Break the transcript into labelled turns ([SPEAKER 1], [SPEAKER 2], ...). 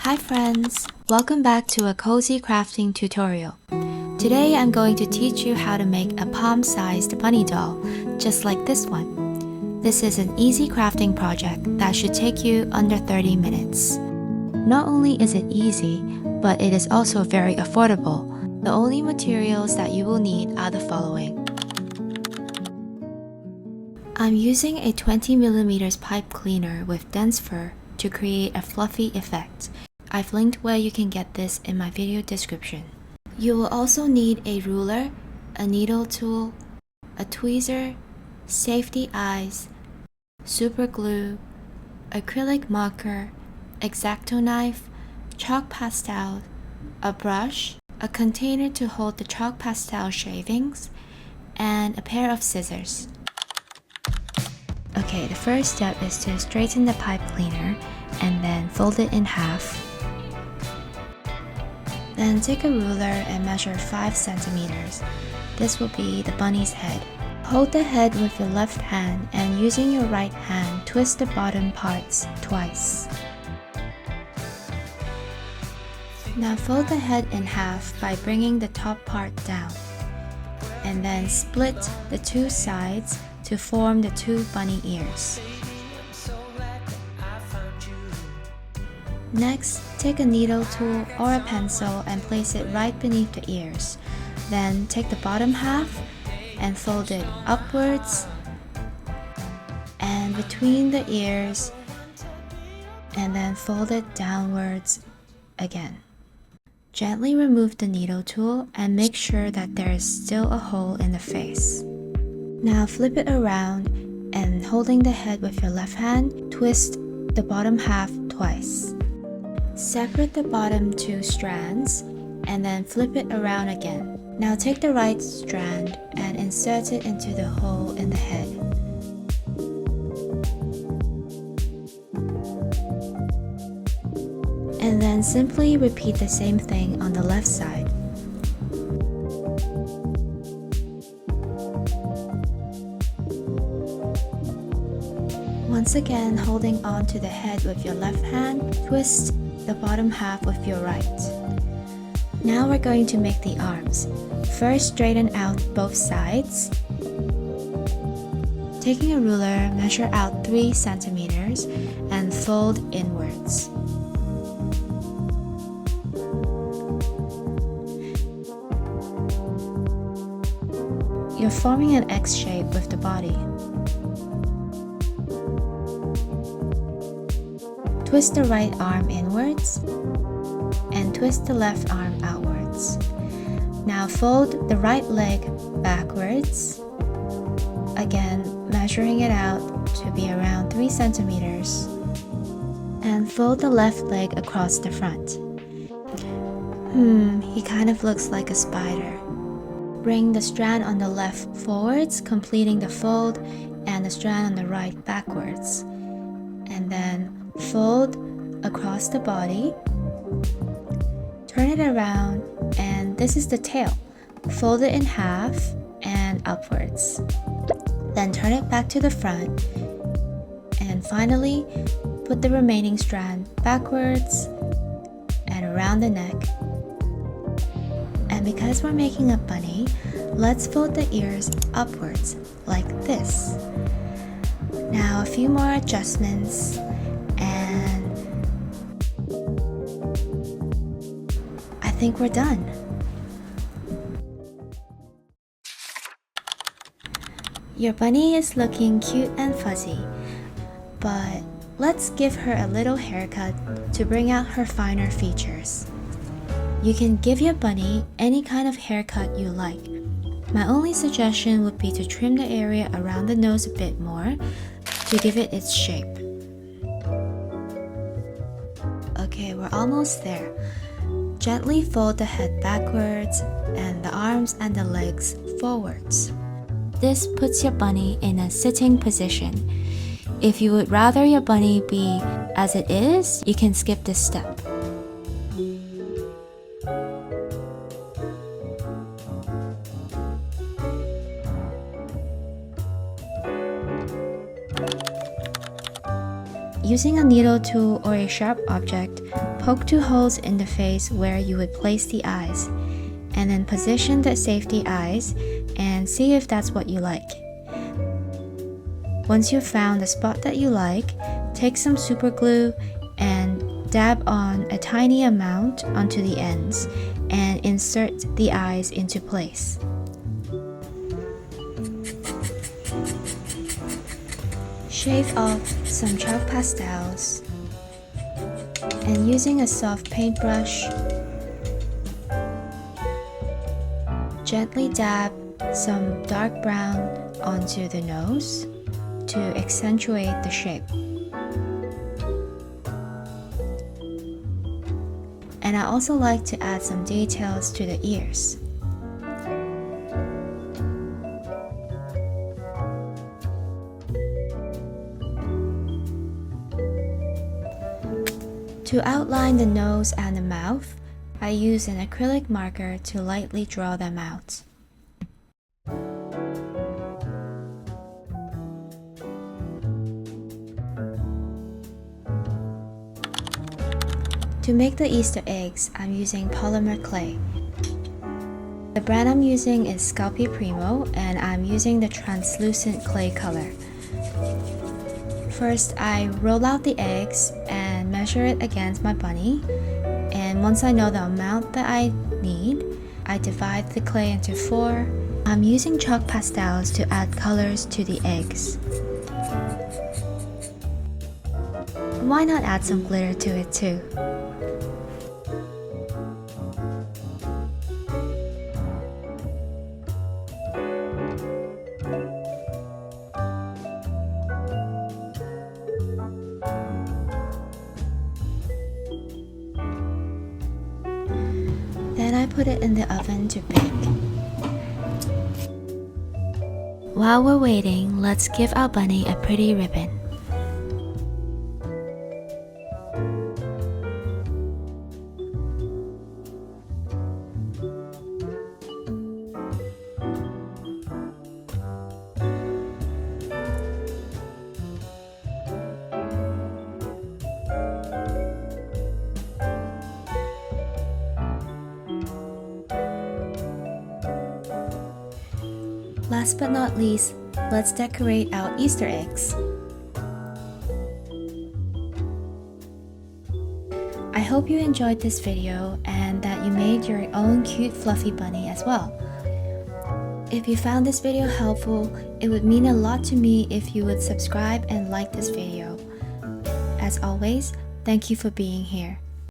[SPEAKER 1] Hi friends! Welcome back to a cozy crafting tutorial. Today I'm going to teach you how to make a palm-sized bunny doll, just like this one. This is an easy crafting project that should take you under 30 minutes. Not only is it easy, but it is also very affordable. The only materials that you will need are the following. I'm using a 20mm pipe cleaner with dense fur to create a fluffy effect. I've linked where you can get this in my video description. You will also need a ruler, a needle tool, a tweezer, safety eyes, super glue, acrylic marker, X-Acto knife, chalk pastel, a brush, a container to hold the chalk pastel shavings, and a pair of scissors. Okay, the first step is to straighten the pipe cleaner and then fold it in half. Then take a ruler and measure 5 centimeters. This will be the bunny's head. Hold the head with your left hand and using your right hand, twist the bottom parts twice. Now fold the head in half by bringing the top part down. And then split the two sides to form the two bunny ears. Next, take a needle tool or a pencil and place it right beneath the ears. Then take the bottom half and fold it upwards and between the ears, and then fold it downwards again. Gently remove the needle tool and make sure that there is still a hole in the face. Now flip it around and holding the head with your left hand, twist the bottom half twice. Separate the bottom two strands and then flip it around again. Now take the right strand and insert it into the hole in the head. And then simply repeat the same thing on the left side. Once again, holding on to the head with your left hand, twist the bottom half with your right. Now we're going to make the arms. First, straighten out both sides. Taking a ruler, measure out 3 centimeters and fold inwards. You're forming an X shape with the body. Twist the right arm inwards and twist the left arm outwards. Now fold the right leg backwards, again measuring it out to be around 3 centimeters, and fold the left leg across the front. He kind of looks like a spider. Bring the strand on the left forwards, completing the fold, and the strand on the right backwards. And then fold across the body, turn it around, and this is the tail. Fold it in half and upwards. Then turn it back to the front, and finally put the remaining strand backwards and around the neck. And because we're making a bunny, let's fold the ears upwards like this. Now a few more adjustments and I think we're done. Your bunny is looking cute and fuzzy, but let's give her a little haircut to bring out her finer features. You can give your bunny any kind of haircut you like. My only suggestion would be to trim the area around the nose a bit more to give it its shape. Okay, we're almost there. Gently fold the head backwards and the arms and the legs forwards. This puts your bunny in a sitting position. If you would rather your bunny be as it is, you can skip this step. using a needle tool or a sharp object, poke 2 holes in the face where you would place the eyes, and then position the safety eyes and see if that's what you like. Once you've found the spot that you like, take some super glue and dab on a tiny amount onto the ends and insert the eyes into place. Shave off some chalk pastels and using a soft paintbrush, gently dab some dark brown onto the nose to accentuate the shape. And I also like to add some details to the ears. To outline the nose and the mouth, I use an acrylic marker to lightly draw them out. To make the Easter eggs, I'm using polymer clay. The brand I'm using is Sculpey Primo, and I'm using the translucent clay color. First, I roll out the eggs and measure it against my bunny, and once I know the amount that I need, I divide the clay into 4. I'm using chalk pastels to add colors to the eggs. Why not add some glitter to it too? Then I put it in the oven to bake. While we're waiting, let's give our bunny a pretty ribbon. Last but not least, let's decorate our Easter eggs. I hope you enjoyed this video and that you made your own cute fluffy bunny as well. If you found this video helpful, it would mean a lot to me if you would subscribe and like this video. As always, thank you for being here.